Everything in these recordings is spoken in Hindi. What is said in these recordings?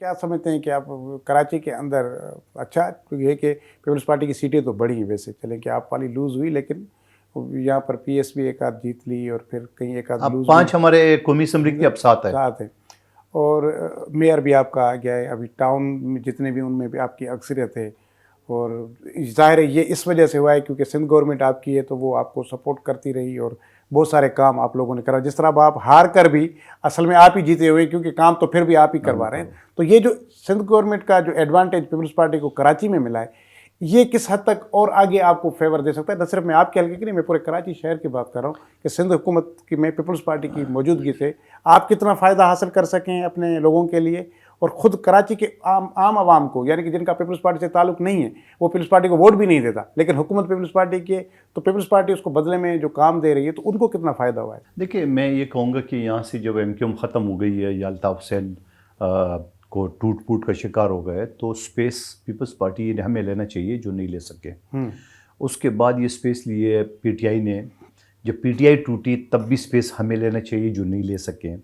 क्या समझते हैं कि आप कराची के अंदर अच्छा ये कि पीपल्स पार्टी की सीटें तो बढ़ी वैसे चले कि आप वाली लूज़ हुई, लेकिन यहाँ पर पीएस भी एक आध जीत ली और फिर कहीं एक आध अब लूज़ भी 5 हमारे कौमी असम्बली की अब 7 है। साथ है। और मेयर भी आपका आ गया है, अभी टाउन में जितने भी उनमें भी आपकी अक्सरियत है। और ज़ाहिर है ये इस वजह से हुआ है क्योंकि सिंध गवर्नमेंट आपकी है तो वो आपको सपोर्ट करती रही और बहुत सारे काम आप लोगों ने करा। जिस तरह अब आप हार कर भी असल में आप ही जीते हुए, क्योंकि काम तो फिर भी आप ही करवा रहे हैं। तो ये जो सिंध गवर्नमेंट का जो एडवांटेज पीपल्स पार्टी को कराची में मिला है, ये किस हद तक और आगे आपको फेवर दे सकता है? न सिर्फ मैं आपके हल्के की नहीं, मैं पूरे कराची शहर की बात कर रहा हूँ कि सिंध हुकूमत की में पीपल्स पार्टी की मौजूदगी से आप कितना फ़ायदा हासिल कर सकें अपने लोगों के लिए और ख़ुद कराची के आम आवाम को, यानी कि जिनका पीपल्स पार्टी से ताल्लुक़ नहीं है, वो पीपल्स पार्टी को वोट भी नहीं देता, लेकिन हुकूमत पीपल्स पार्टी की तो पीपल्स पार्टी उसको बदले में जो काम दे रही है, तो उनको कितना फ़ायदा हुआ है? देखिए, मैं ये कहूँगा कि यहाँ से जब एमक्यूएम ख़त्म हो गई है या अल्ताफ़ हुसैन को टूट फूट का शिकार हो गए, तो स्पेस पीपल्स पार्टी हमें लेना चाहिए जो नहीं ले सके। उसके बाद ये स्पेस लिए पीटीआई ने, जब पीटीआई टूटी तब भी स्पेस हमें लेना चाहिए जो नहीं ले सके।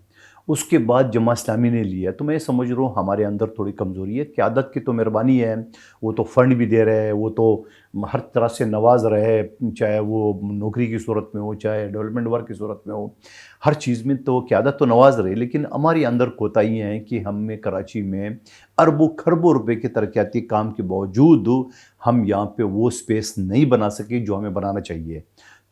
उसके बाद जमात इस्लामी ने लिया। तो मैं समझ रहा हूँ हमारे अंदर थोड़ी कमज़ोरी है। क़यादत की तो मेहरबानी है, वो तो फ़ंड भी दे रहे हैं, वो तो हर तरह से नवाज रहे, चाहे वो नौकरी की सूरत में हो, चाहे डेवलपमेंट वर्क की सूरत में हो, हर चीज़ में तो क़यादत तो नवाज रहे। लेकिन हमारे अंदर कोताहियाँ हैं कि हमें कराची में अरबों खरबों रुपए के तरक्याती काम के बावजूद हम यहाँ पे वो स्पेस नहीं बना सके जो हमें बनाना चाहिए।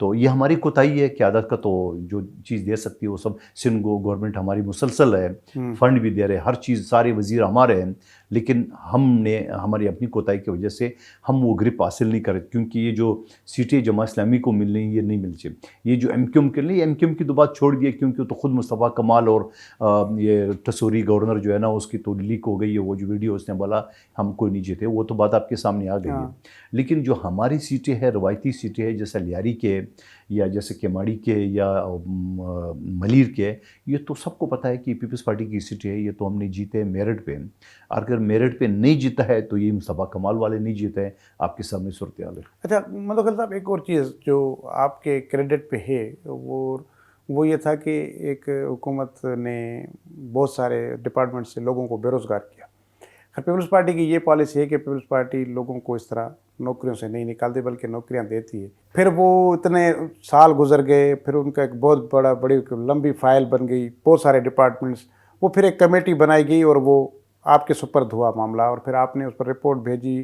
तो ये हमारी कोताही है। क़यादत का तो जो चीज़ दे सकती है वो सब, सिंध गवर्नमेंट हमारी मुसलसल है, फ़ंड भी दे रहे, हर चीज़ सारे वज़ीर हमारे हैं, लेकिन हमने हमारी अपनी कोताही की वजह से हम वो ग्रिप हासिल नहीं करे। क्योंकि ये जो सीटें जमात इस्लामी को मिल रही ये नहीं मिल चाहिए। ये जो एमक्यूएम के लिए, एमक्यूएम की तो बात छोड़ दिए, क्योंकि तो खुद मुस्तफ़ा कमाल और ये टसूरी गवर्नर जो है ना, उसकी तो लीक हो गई है वो जो वीडियो उसने बोला हम कोई नहीं जीते, वो तो बात आपके सामने आ गई है। लेकिन जो हमारी सीटें हैं, रवायती सीटें हैं, जैसे लियारी के या जैसे केमाड़ी के या मलीर के, ये तो सबको पता है कि पीपल्स पार्टी की सीटें है, ये तो हमने जीते मेरिट पे। अगर मेरिट पे नहीं जीता है तो ये मुस्तफ़ा कमाल वाले नहीं जीते हैं, आपके सामने सूरत हाल है। अच्छा मतलब साहब, एक और चीज़ जो आपके क्रेडिट पे है वो ये था कि एक हुकूमत ने बहुत सारे डिपार्टमेंट से लोगों को बेरोज़गार किया। पीपल्स पार्टी की ये पॉलिसी है कि पीपल्स पार्टी लोगों को इस तरह नौकरियों से नहीं निकालती बल्कि नौकरियां देती है। फिर वो इतने साल गुजर गए, फिर उनका एक बहुत बड़ी लंबी फाइल बन गई, बहुत सारे डिपार्टमेंट्स, वो फिर एक कमेटी बनाई गई और वो आपके सुपर्द हुआ मामला, और फिर आपने उस पर रिपोर्ट भेजी।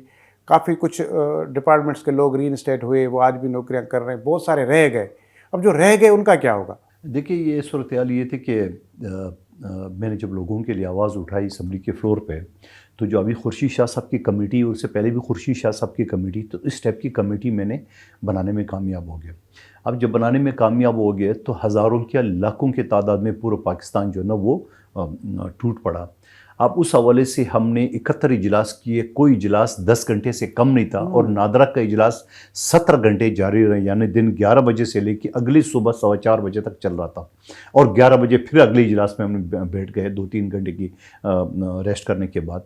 काफ़ी कुछ डिपार्टमेंट्स के लोग रीइंस्टेट हुए, वो आज भी नौकरियाँ कर रहे हैं, बहुत सारे रह गए। अब जो रह गए उनका क्या होगा? देखिए, ये सूरत हाल ये थी कि मैंने जब लोगों के लिए आवाज़ उठाई असम्बली के फ्लोर पे, तो जो अभी खुर्शीद शाह साहब की कमेटी, उससे पहले भी खुर्शीद शाह साहब की कमेटी, तो इस टाइप की कमेटी मैंने बनाने में कामयाब हो गया। अब जब बनाने में कामयाब हो गए तो हज़ारों क्या लाखों की तादाद में पूरा पाकिस्तान जो है ना वो टूट पड़ा। अब उस हवाले से हमने 71 इजलास किए, कोई इजलास 10 घंटे से कम नहीं था, और नादरा का इजलास 17 घंटे जारी रहे, यानी दिन 11 बजे से लेकर अगली सुबह 4:15 बजे तक चल रहा था। और 11 बजे फिर अगले इजलास में हमने बैठ गए 2-3 घंटे की रेस्ट करने के बाद।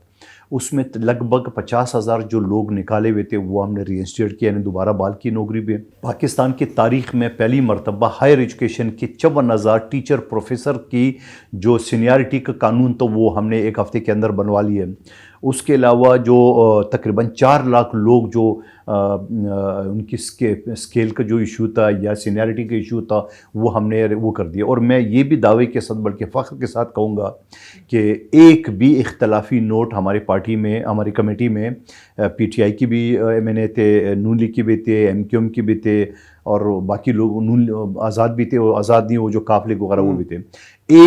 उसमें लगभग 50,000 जो लोग निकाले हुए थे वो हमने रीइंस्टेट किया, यानी दोबारा बहाल की नौकरी पे। पाकिस्तान की तारीख में पहली मरतबा हायर एजुकेशन के 54,000 टीचर प्रोफेसर की जो सीनियरिटी का कानून तो वो हमने एक हफ़्ते के अंदर बनवा लिए। उसके अलावा जो तकरीबन 4 लाख लोग जो उनकी स्केल का जो इशू था या सीनियरिटी का इशू था वो हमने वो कर दिया। और मैं ये भी दावे के साथ बल्कि फ़ख्र के साथ कहूँगा कि एक भी इख्तलाफी नोट हमारी पार्टी में, हमारी कमेटी में, पीटीआई की भी MNA थे, नून लीग की भी थे, MQM की भी थे, और बाकी लोग नून आज़ाद भी थे, आज़ाद नहीं, वो जो काफ लीग वगैरह वो भी थे।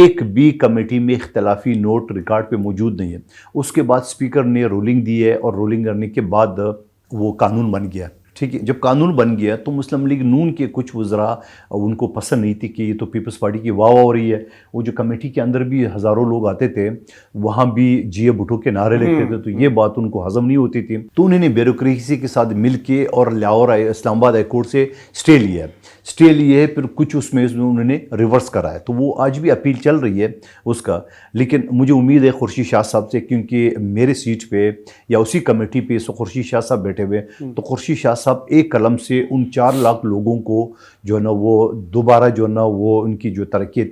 एक भी कमेटी में इख्तलाफी नोट रिकॉर्ड पे मौजूद नहीं है। उसके बाद स्पीकर ने रूलिंग दी है, और रूलिंग करने के बाद वो कानून बन गया। ठीक है, जब कानून बन गया तो मुस्लिम लीग नून के कुछ वज़रा उनको पसंद नहीं थी कि ये तो पीपल्स पार्टी की वाह हो रही है। वो जो कमेटी के अंदर भी हज़ारों लोग आते थे, वहाँ भी जिया भुट्टो के नारे लिखते थे, तो ये बात उनको हज़म नहीं होती थी। तो उन्होंने ब्यूरोक्रेसी के साथ मिल के और लाहौर इस्लामाबाद हाई कोर्ट से स्टे लिया है, फिर कुछ उसमें उन्होंने रिवर्स करा है। तो वो आज भी अपील चल रही है उसका। लेकिन मुझे उम्मीद है खुर्शीद शाह साहब से, क्योंकि मेरे सीट पे या उसी कमेटी पे खुर्शीद शाह साहब बैठे हुए, तो खुर्शीद शाह साहब एक कलम से उन 4 लाख लोगों को जो है ना वो दोबारा जो है ना वो उनकी जो तरक्की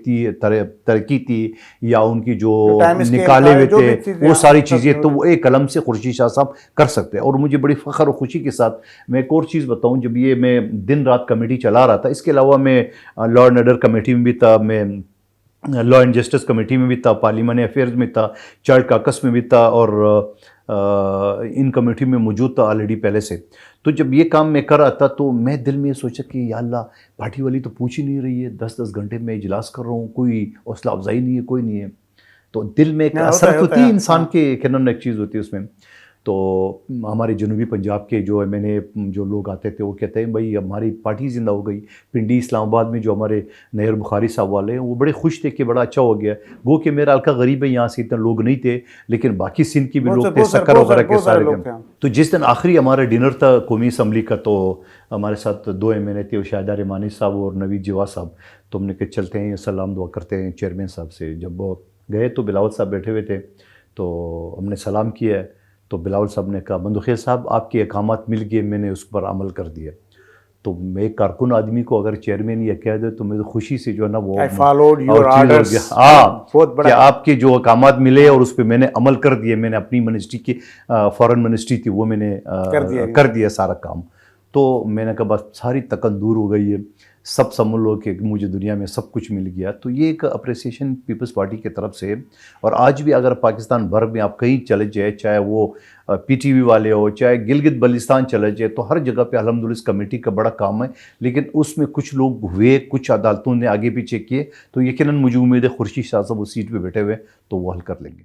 थी या उनकी जो टाइम स्केल निकाले था, हुए जो भी थे चीज़ें वो सारी सब चीज़ें तो वो एक कलम से खुर्शीद शाह साहब कर सकते हैं। और मुझे बड़ी फ़ख्र और खुशी के साथ मैं एक और चीज़ बताऊं, जब ये मैं दिन रात कमेटी चला रहा था, इसके अलावा मैं लॉ एंड ऑर्डर कमेटी में भी था, मैं लॉ एंड जस्टिस कमेटी में भी था, पार्लियामानी अफेयर्स में था, चार्ट काकस में भी था और इन कमेटी में मौजूद था ऑलरेडी पहले से। तो जब ये काम मैं कर रहा था तो मैं दिल में ये सोचा कि या अल्लाह, पार्टी वाली तो पूछ ही नहीं रही है, 10-10 घंटे में इजलास कर रहा हूँ, कोई हौसला अफजाई नहीं है, कोई नहीं है। तो दिल में एक हाँ, असरत होता होती है है, इंसान हाँ। के, कैनन एक चीज़ होती है उसमें। तो हमारे जनूबी पंजाब के जो मैंने जो लोग आते थे वो कहते हैं भाई हमारी पार्टी ज़िंदा हो गई। पिंडी इस्लामाबाद में जो हमारे नैयर बुखारी साहब वाले हैं वो बड़े खुश थे कि बड़ा अच्छा हो गया। वो कि मेरा हल्का गरीब है, यहाँ से इतने लोग नहीं थे, लेकिन बाकी सिंध के भी लोग थे, शक्कर वगैरह के सारे लोग थे। थे। तो जिस दिन आखिरी हमारा डिनर था कौमी असम्बली का, तो हमारे साथ 2 MNA थे, शाहिदा रहमानी साहब और नवीद जवा साहब। तो हमने कहा चलते हैं सलाम दुआ करते हैं चेयरमैन साहब से। जब वो गए तो बिलावल साहब बैठे हुए थे, तो हमने सलाम किया है। तो बिलावल साहब ने कहा बंदूखेर साहब आपके अकामात मिल गए, मैंने उस पर अमल कर दिया। तो मैं एक कारकुन आदमी को अगर चेयरमैन ये कह दे तो मैं तो खुशी से जो है ना वो आई फॉलोड योर और चीज़ हो ऑर्डर्स, गया। हाँ, बहुत बड़ा कि आपके जो अकामात मिले और उस पर मैंने अमल कर दिए। मैंने अपनी मिनिस्ट्री की फॉरेन मिनिस्ट्री थी वो मैंने कर दिया सारा काम। तो मैंने कहा बस सारी तकन दूर हो गई है, सब समझ लो कि मुझे दुनिया में सब कुछ मिल गया। तो ये एक अप्रिसिएशन पीपल्स पार्टी की तरफ से। और आज भी अगर पाकिस्तान भर में आप कहीं चले जाए, चाहे वो PTV वाले हो, चाहे गिलगित बल्तिस्तान चले जाए, तो हर जगह पे अल्हम्दुलिल्लाह इस कमेटी का बड़ा काम है। लेकिन उसमें कुछ लोग हुए, कुछ अदालतों ने आगे पीछे किए, तो यकीनन मुझे उम्मीद है खुर्शीद शाह साहब उस सीट पर बैठे हुए तो वो हल कर लेंगे।